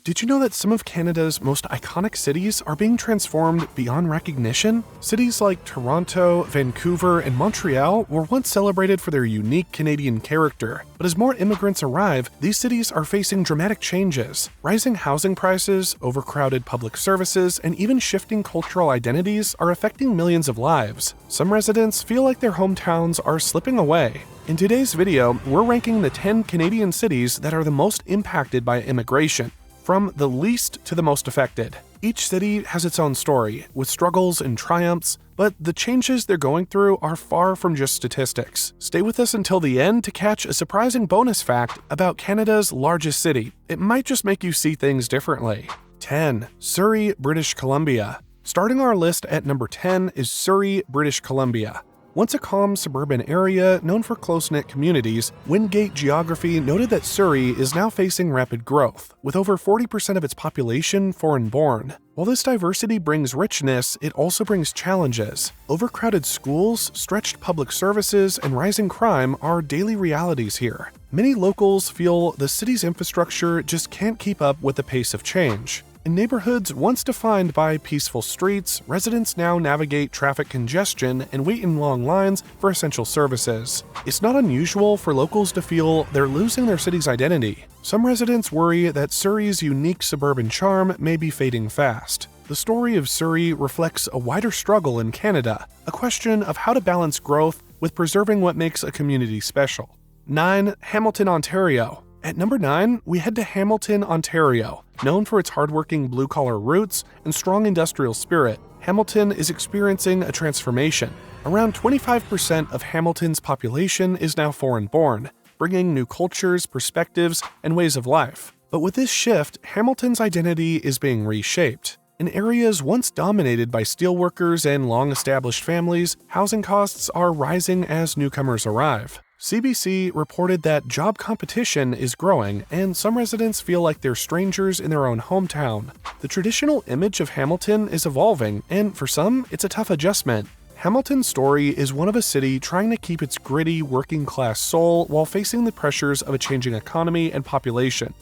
Did you know that some of Canada's most iconic cities are being transformed beyond recognition? Cities like Toronto, Vancouver, and Montreal were once celebrated for their unique Canadian character, but as more immigrants arrive, these cities are facing dramatic changes. Rising housing prices, overcrowded public services, and even shifting cultural identities are affecting millions of lives. Some residents feel like their hometowns are slipping away. In today's video, we're ranking the 10 Canadian cities that are the most impacted by immigration, from the least to the most affected. Each city has its own story, with struggles and triumphs, but the changes they're going through are far from just statistics. Stay with us until the end to catch a surprising bonus fact about Canada's largest city. It might just make you see things differently. 10. Surrey, British Columbia. Starting our list at number 10 is Surrey, British Columbia. Once a calm suburban area known for close-knit communities, Wingate Geography noted that Surrey is now facing rapid growth, with over 40% of its population foreign-born. While this diversity brings richness, it also brings challenges. Overcrowded schools, stretched public services, and rising crime are daily realities here. Many locals feel the city's infrastructure just can't keep up with the pace of change. In neighborhoods once defined by peaceful streets, residents now navigate traffic congestion and wait in long lines for essential services. It's not unusual for locals to feel they're losing their city's identity. Some residents worry that Surrey's unique suburban charm may be fading fast. The story of Surrey reflects a wider struggle in Canada, a question of how to balance growth with preserving what makes a community special. 9. Hamilton, Ontario. At number 9, we head to Hamilton, Ontario. Known for its hardworking blue-collar roots and strong industrial spirit, Hamilton is experiencing a transformation. Around 25% of Hamilton's population is now foreign-born, bringing new cultures, perspectives, and ways of life. But with this shift, Hamilton's identity is being reshaped. In areas once dominated by steelworkers and long-established families, housing costs are rising as newcomers arrive. CBC reported that job competition is growing, and some residents feel like they're strangers in their own hometown. The traditional image of Hamilton is evolving, and for some, it's a tough adjustment. Hamilton's story is one of a city trying to keep its gritty, working-class soul while facing the pressures of a changing economy and population.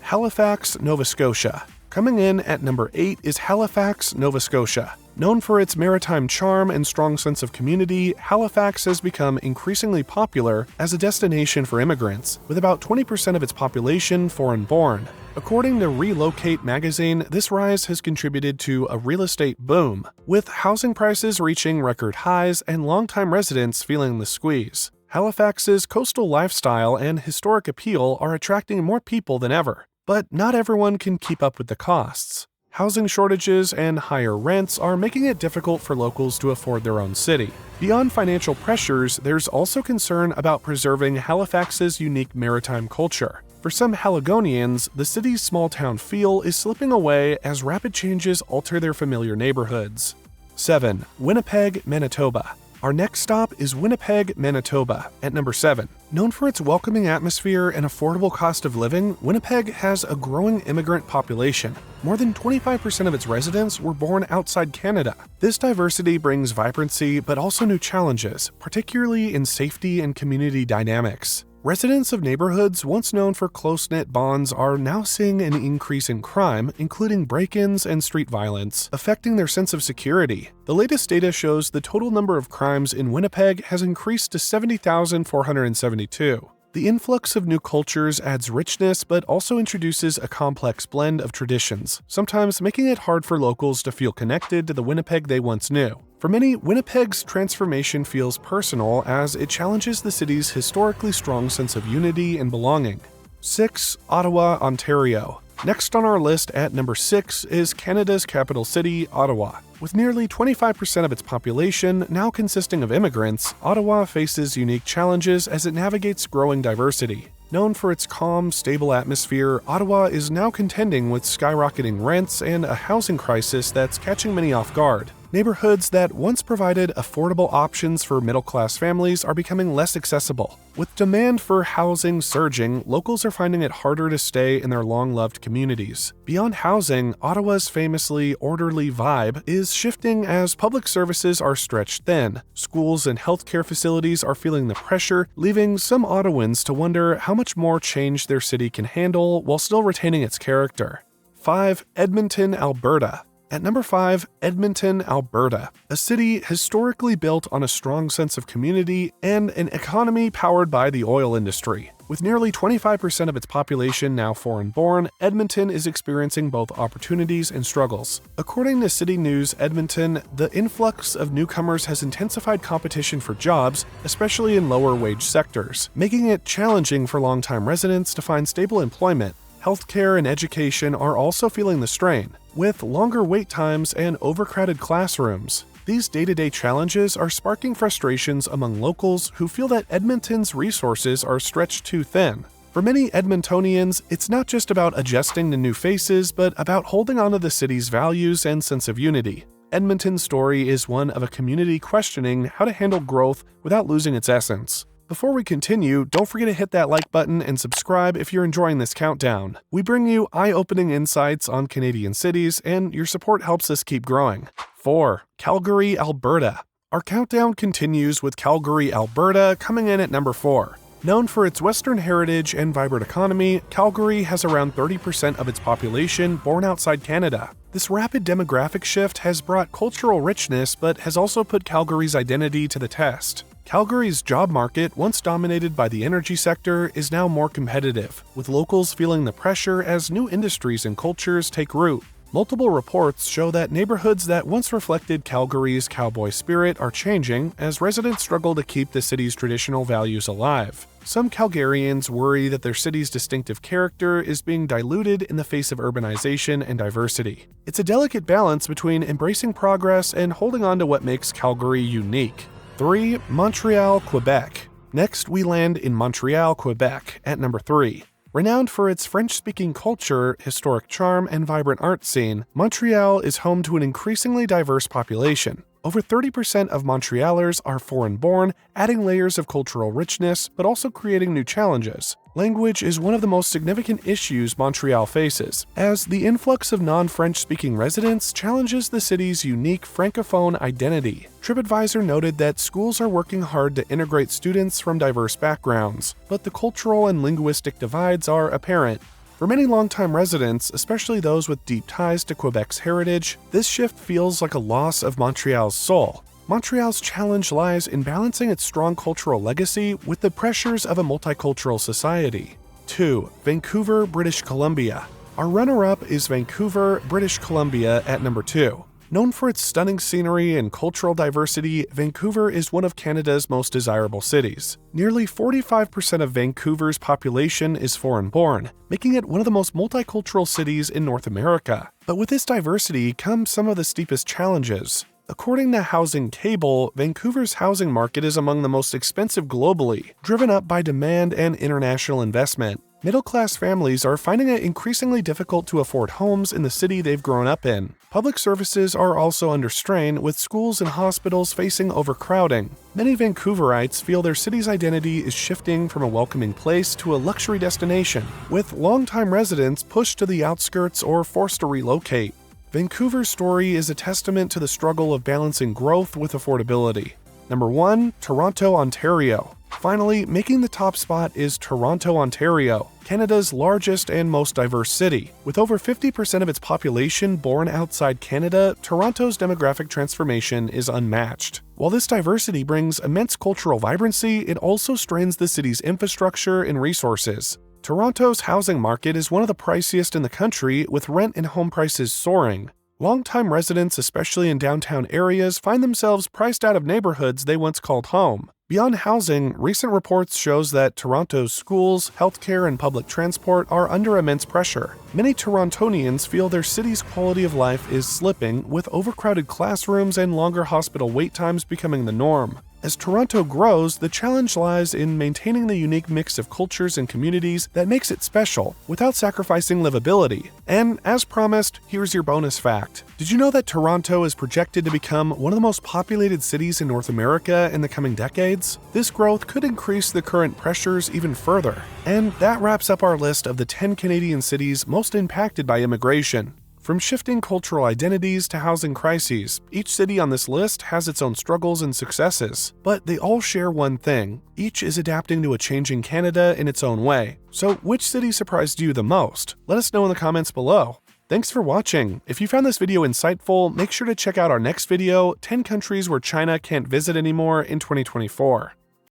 Halifax, Nova Scotia. Coming in at number 8 is Halifax, Nova Scotia. Known for its maritime charm and strong sense of community, Halifax has become increasingly popular as a destination for immigrants, with about 20% of its population foreign-born. According to Relocate magazine, this rise has contributed to a real estate boom, with housing prices reaching record highs and longtime residents feeling the squeeze. Halifax's coastal lifestyle and historic appeal are attracting more people than ever. But not everyone can keep up with the costs. Housing shortages and higher rents are making it difficult for locals to afford their own city. Beyond financial pressures, there's also concern about preserving Halifax's unique maritime culture. For some Haligonians, the city's small-town feel is slipping away as rapid changes alter their familiar neighborhoods. 7. Winnipeg, Manitoba. Our next stop is Winnipeg, Manitoba, at number 7. Known for its welcoming atmosphere and affordable cost of living, Winnipeg has a growing immigrant population. More than 25% of its residents were born outside Canada. This diversity brings vibrancy but also new challenges, particularly in safety and community dynamics. Residents of neighborhoods once known for close-knit bonds are now seeing an increase in crime, including break-ins and street violence, affecting their sense of security. The latest data shows the total number of crimes in Winnipeg has increased to 70,472. The influx of new cultures adds richness but also introduces a complex blend of traditions, sometimes making it hard for locals to feel connected to the Winnipeg they once knew. For many, Winnipeg's transformation feels personal as it challenges the city's historically strong sense of unity and belonging. 6. Ottawa, Ontario. Next on our list at number 6 is Canada's capital city, Ottawa. With nearly 25% of its population now consisting of immigrants, Ottawa faces unique challenges as it navigates growing diversity. Known for its calm, stable atmosphere, Ottawa is now contending with skyrocketing rents and a housing crisis that's catching many off guard. Neighborhoods that once provided affordable options for middle-class families are becoming less accessible. With demand for housing surging, locals are finding it harder to stay in their long-loved communities. Beyond housing, Ottawa's famously orderly vibe is shifting as public services are stretched thin. Schools and healthcare facilities are feeling the pressure, leaving some Ottawans to wonder how much more change their city can handle while still retaining its character. 5. Edmonton, Alberta. At number 5, Edmonton, Alberta, a city historically built on a strong sense of community and an economy powered by the oil industry. With nearly 25% of its population now foreign-born, Edmonton is experiencing both opportunities and struggles. According to City News Edmonton, the influx of newcomers has intensified competition for jobs, especially in lower-wage sectors, making it challenging for longtime residents to find stable employment. Healthcare and education are also feeling the strain, with longer wait times and overcrowded classrooms. These day-to-day challenges are sparking frustrations among locals who feel that Edmonton's resources are stretched too thin. For many Edmontonians, it's not just about adjusting to new faces, but about holding on to the city's values and sense of unity. Edmonton's story is one of a community questioning how to handle growth without losing its essence. Before we continue, don't forget to hit that like button and subscribe if you're enjoying this countdown. We bring you eye-opening insights on Canadian cities, and your support helps us keep growing. 4. Calgary, Alberta. Our countdown continues with Calgary, Alberta, coming in at number 4. Known for its Western heritage and vibrant economy, Calgary has around 30% of its population born outside Canada. This rapid demographic shift has brought cultural richness, but has also put Calgary's identity to the test. Calgary's job market, once dominated by the energy sector, is now more competitive, with locals feeling the pressure as new industries and cultures take root. Multiple reports show that neighborhoods that once reflected Calgary's cowboy spirit are changing as residents struggle to keep the city's traditional values alive. Some Calgarians worry that their city's distinctive character is being diluted in the face of urbanization and diversity. It's a delicate balance between embracing progress and holding on to what makes Calgary unique. 3. Montreal, Quebec. Next, we land in Montreal, Quebec, at number 3. Renowned for its French-speaking culture, historic charm, and vibrant art scene, Montreal is home to an increasingly diverse population. Over 30% of Montrealers are foreign-born, adding layers of cultural richness, but also creating new challenges. Language is one of the most significant issues Montreal faces, as the influx of non-French-speaking residents challenges the city's unique francophone identity. TripAdvisor noted that schools are working hard to integrate students from diverse backgrounds, but the cultural and linguistic divides are apparent. For many longtime residents, especially those with deep ties to Quebec's heritage, this shift feels like a loss of Montreal's soul. Montreal's challenge lies in balancing its strong cultural legacy with the pressures of a multicultural society. 2. Vancouver, British Columbia. Our runner-up is Vancouver, British Columbia at number 2. Known for its stunning scenery and cultural diversity, Vancouver is one of Canada's most desirable cities. Nearly 45% of Vancouver's population is foreign-born, making it one of the most multicultural cities in North America. But with this diversity comes some of the steepest challenges. According to Housing Cable, Vancouver's housing market is among the most expensive globally, driven up by demand and international investment. Middle-class families are finding it increasingly difficult to afford homes in the city they've grown up in. Public services are also under strain, with schools and hospitals facing overcrowding. Many Vancouverites feel their city's identity is shifting from a welcoming place to a luxury destination, with longtime residents pushed to the outskirts or forced to relocate. Vancouver's story is a testament to the struggle of balancing growth with affordability. Number 1. Toronto, Ontario. Finally, making the top spot is Toronto, Ontario, Canada's largest and most diverse city. With over 50% of its population born outside Canada, Toronto's demographic transformation is unmatched. While this diversity brings immense cultural vibrancy, it also strains the city's infrastructure and resources. Toronto's housing market is one of the priciest in the country, with rent and home prices soaring. Longtime residents, especially in downtown areas, find themselves priced out of neighborhoods they once called home. Beyond housing, recent reports shows that Toronto's schools, healthcare, and public transport are under immense pressure. Many Torontonians feel their city's quality of life is slipping, with overcrowded classrooms and longer hospital wait times becoming the norm. As Toronto grows, the challenge lies in maintaining the unique mix of cultures and communities that makes it special, without sacrificing livability. And as promised, here's your bonus fact. Did you know that Toronto is projected to become one of the most populated cities in North America in the coming decades? This growth could increase the current pressures even further. And that wraps up our list of the 10 Canadian cities most impacted by immigration. From shifting cultural identities to housing crises, each city on this list has its own struggles and successes. But they all share one thing: each is adapting to a changing Canada in its own way. So which city surprised you the most? Let us know in the comments below. Thanks for watching. If you found this video insightful, make sure to check out our next video, 10 countries where China can't visit anymore in 2024.